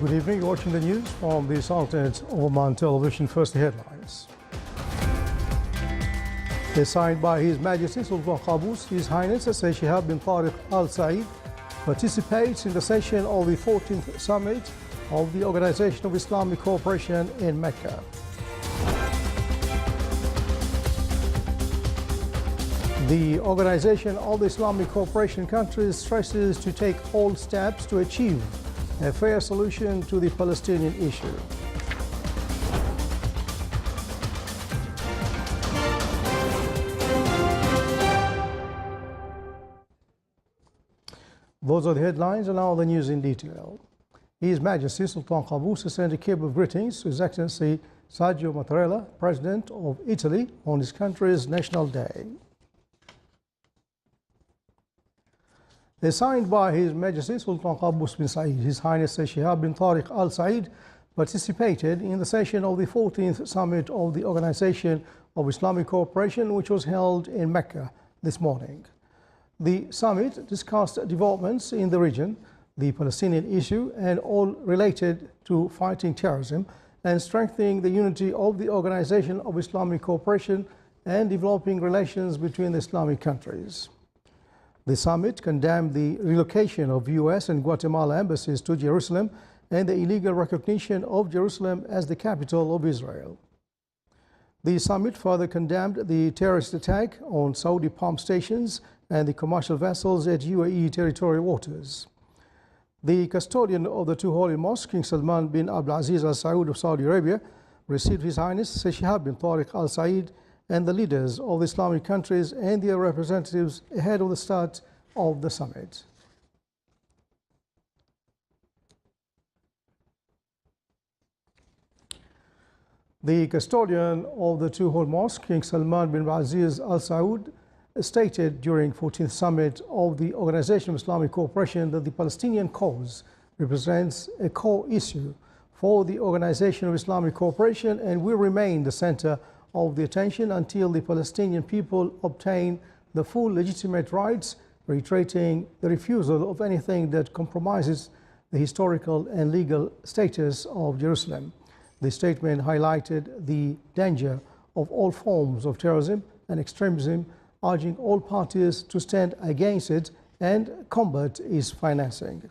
Good evening. You're watching the news from the Sultan of Oman Television. First, the headlines. They're signed by His Majesty Sultan Qaboos. His Highness Sheikh Shihab bin Tariq Al Said participates in the session of the 14th Summit of the Organization of Islamic Cooperation in Mecca. The Organization of the Islamic Cooperation countries stresses to take all steps to achieve a fair solution to the Palestinian issue. Those are the headlines, and now the news in detail. His Majesty Sultan Qaboos has sent a cable of greetings to His Excellency Sergio Mattarella, President of Italy, on his country's National Day. They're signed by His Majesty Sultan Qaboos bin Said. His Highness Sheikh Shihab bin Tariq Al Said participated in the session of the 14th Summit of the Organization of Islamic Cooperation, which was held in Mecca this morning. The summit discussed developments in the region, the Palestinian issue, and all related to fighting terrorism and strengthening the unity of the Organization of Islamic Cooperation and developing relations between the Islamic countries. The summit condemned the relocation of US and Guatemala embassies to Jerusalem and the illegal recognition of Jerusalem as the capital of Israel. The summit further condemned the terrorist attack on Saudi pump stations and the commercial vessels at UAE territorial waters. The custodian of the two holy mosques, King Salman bin Abdulaziz Al Saud of Saudi Arabia, received His Highness Sheikh Shihab bin Tariq Al Said and the leaders of the Islamic countries and their representatives ahead of the start of the summit. The custodian of the two holy mosques, King Salman bin Abdulaziz Al Saud, stated during 14th Summit of the Organization of Islamic Cooperation that the Palestinian cause represents a core issue for the Organization of Islamic Cooperation and will remain the center of the attention until the Palestinian people obtain the full legitimate rights, reiterating the refusal of anything that compromises the historical and legal status of Jerusalem. The statement highlighted the danger of all forms of terrorism and extremism, urging all parties to stand against it and combat its financing.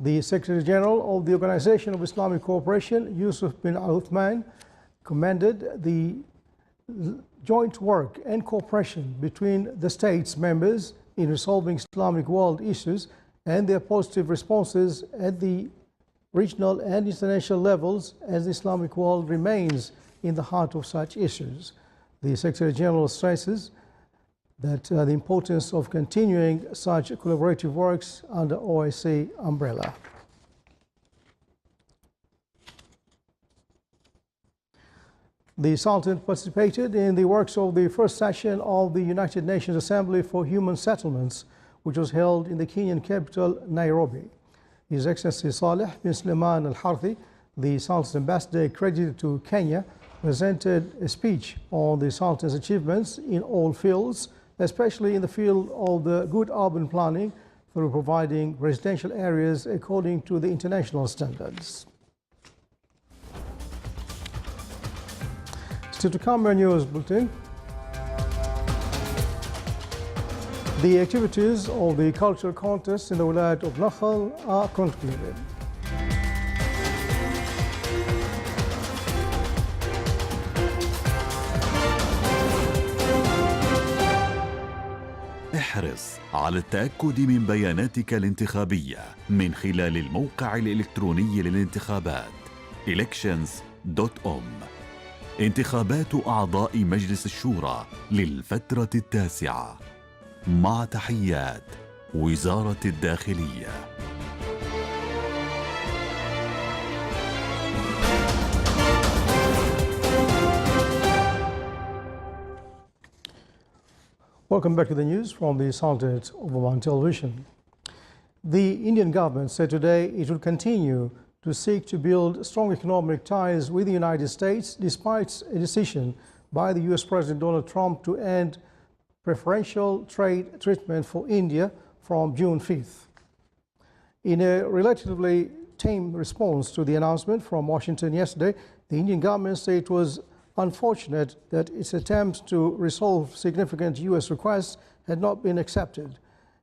The Secretary General of the Organization of Islamic Cooperation, Yusuf bin Uthman, commended the joint work and cooperation between the states members in resolving Islamic world issues and their positive responses at the regional and international levels as the Islamic world remains in the heart of such issues. The Secretary General stresses that the importance of continuing such collaborative works under OIC umbrella. The Sultan participated in the works of the first session of the United Nations Assembly for Human Settlements, which was held in the Kenyan capital, Nairobi. His Excellency Saleh bin Suleiman Al Harthi, the Sultan's ambassador accredited to Kenya, presented a speech on the Sultan's achievements in all fields, especially in the field of the good urban planning through providing residential areas according to the international standards. Still to come, our news bulletin. The activities of the cultural contest in the Wilayat of Nakhal are concluded. احرص على التأكد من بياناتك الانتخابية من خلال الموقع الإلكتروني للانتخابات elections.om. انتخابات أعضاء مجلس الشورى للفترة التاسعة. مع تحيات وزارة الداخلية. Welcome back to the news from the Sultanate of Oman Television. The Indian government said today it will continue to seek to build strong economic ties with the United States despite a decision by the US President Donald Trump to end preferential trade treatment for India from June 5th. In a relatively tame response to the announcement from Washington yesterday, the Indian government said it was unfortunate that its attempts to resolve significant U.S. requests had not been accepted.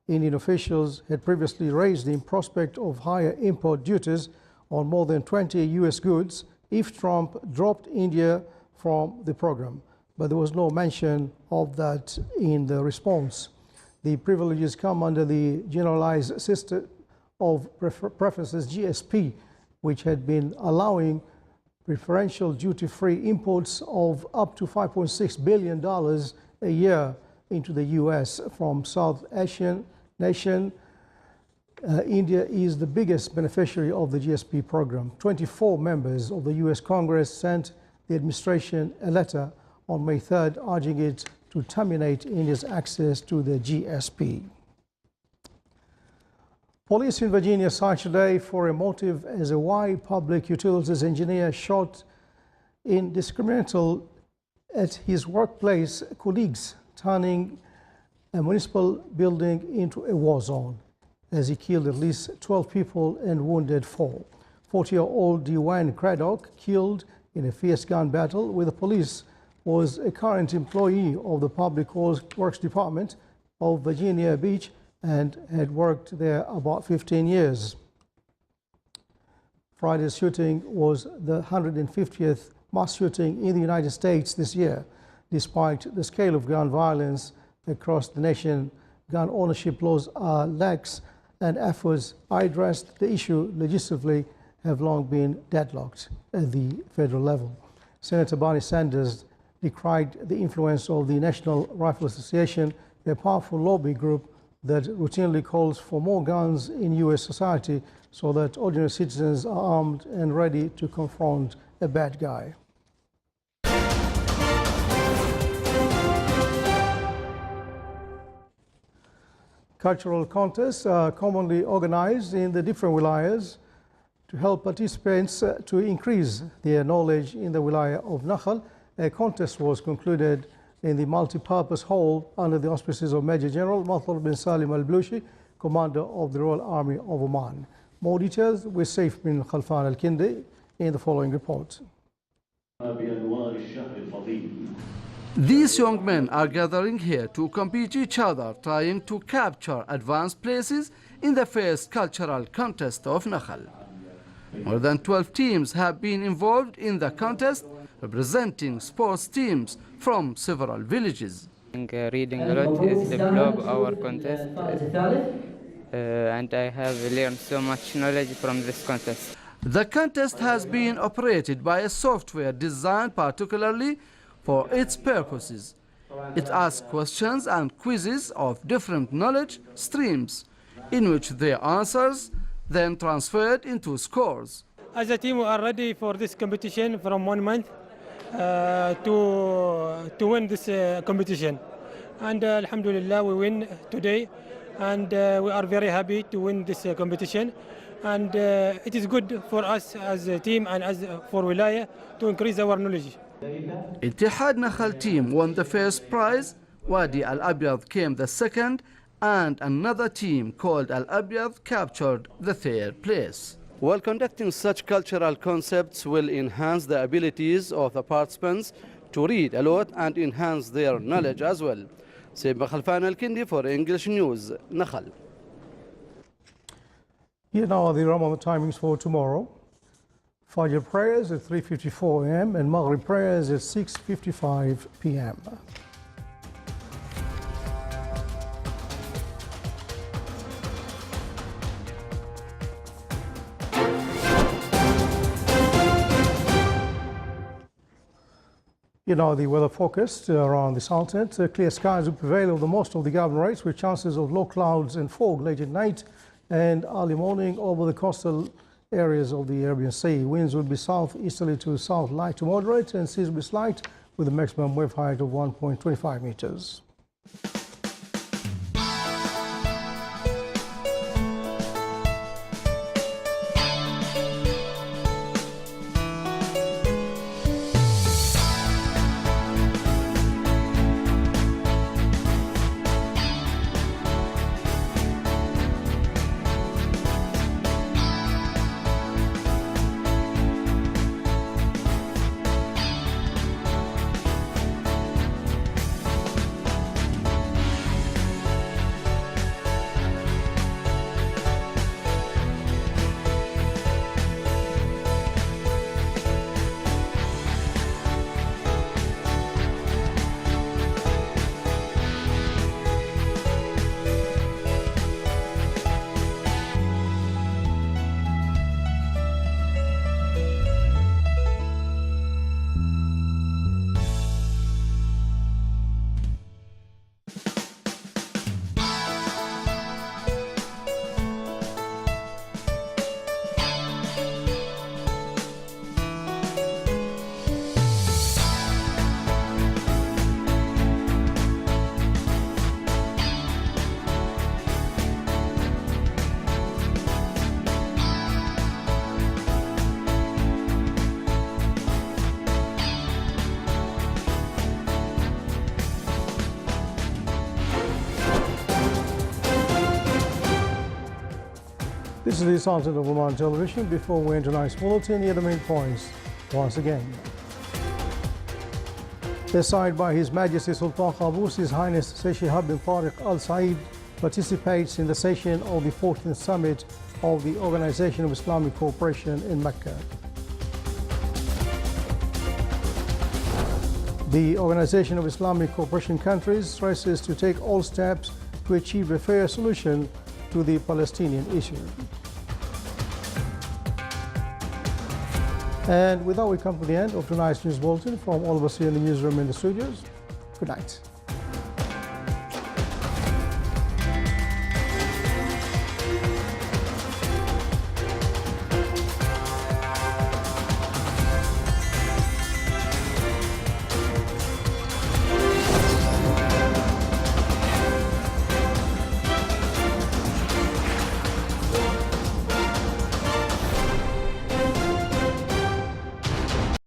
Indian officials had previously raised the prospect of higher import duties on more than 20 U.S. goods if Trump dropped India from the program, but there was no mention of that in the response. The privileges come under the Generalized System of Preferences GSP, which had been allowing preferential duty-free imports of up to $5.6 billion a year into the U.S. from South Asian nation. India is the biggest beneficiary of the GSP program. 24 members of the U.S. Congress sent the administration a letter on May 3rd urging it to terminate India's access to the GSP. Police in Virginia cited today for a motive as a why public utilities engineer shot indiscriminately at his workplace colleagues, turning a municipal building into a war zone, as he killed at least 12 people and wounded 4. 40-year-old Dwayne Craddock, killed in a fierce gun battle with the police, was a current employee of the Public Works Department of Virginia Beach and had worked there about 15 years. Friday's shooting was the 150th mass shooting in the United States this year. Despite the scale of gun violence across the nation, gun ownership laws are lax, and efforts to address the issue legislatively have long been deadlocked at the federal level. Senator Bernie Sanders decried the influence of the National Rifle Association, a powerful lobby group that routinely calls for more guns in U.S. society so that ordinary citizens are armed and ready to confront a bad guy. Cultural contests are commonly organized in the different wilayas to help participants to increase their knowledge in the wilaya of Nakhal. A contest was concluded in the multi-purpose hall under the auspices of Major General Mathur bin Salim al-Blushi, Commander of the Royal Army of Oman. More details with Saif bin Khalfan al-Kindi in the following report. These young men are gathering here to compete each other, trying to capture advanced places in the first cultural contest of Nakhal. More than 12 teams have been involved in the contest, representing sports teams from several villages. Reading a lot is develop our contest, and I have learned so much knowledge from this contest. The contest has been operated by a software designed particularly for its purposes. It asks questions and quizzes of different knowledge streams, in which their answers then transferred into scores. As a team, we are ready for this competition from 1 month to win this competition. And Alhamdulillah, we win today, and we are very happy to win this competition. And it is good for us as a team and as for Wilaya to increase our knowledge. Ittihad Nakhal team won the first prize, Wadi Al-Abyad came the second, and another team called Al-Abyad captured the third place. While conducting such cultural concepts will enhance the abilities of the participants to read a lot and enhance their knowledge as well. Saif bin Khalfan al-Kindi for English News, Nakhal. Here now are the Ramadan timings for tomorrow. Fajr prayers at 3:54 a.m. and Maghrib prayers at 6:55 p.m. You know, the weather forecast around the Sultanate. Clear skies will prevail over most of the governorates with chances of low clouds and fog late at night and early morning over the coastal areas of the Arabian Sea. Winds will be southeasterly to south light to moderate and seas will be slight with a maximum wave height of 1.25 meters. This is the Sultan of Oman Television. Before we enter tonight's bulletin, here are the main points once again. Signed by His Majesty Sultan Qaboos, His Highness Shihab bin Tariq Al Said participates in the session of the 14th Summit of the Organization of Islamic Cooperation in Mecca. The Organization of Islamic Cooperation countries stresses to take all steps to achieve a fair solution to the Palestinian issue. And with that, we come to the end of tonight's news bulletin. From all of us here in the newsroom and the studios, good night.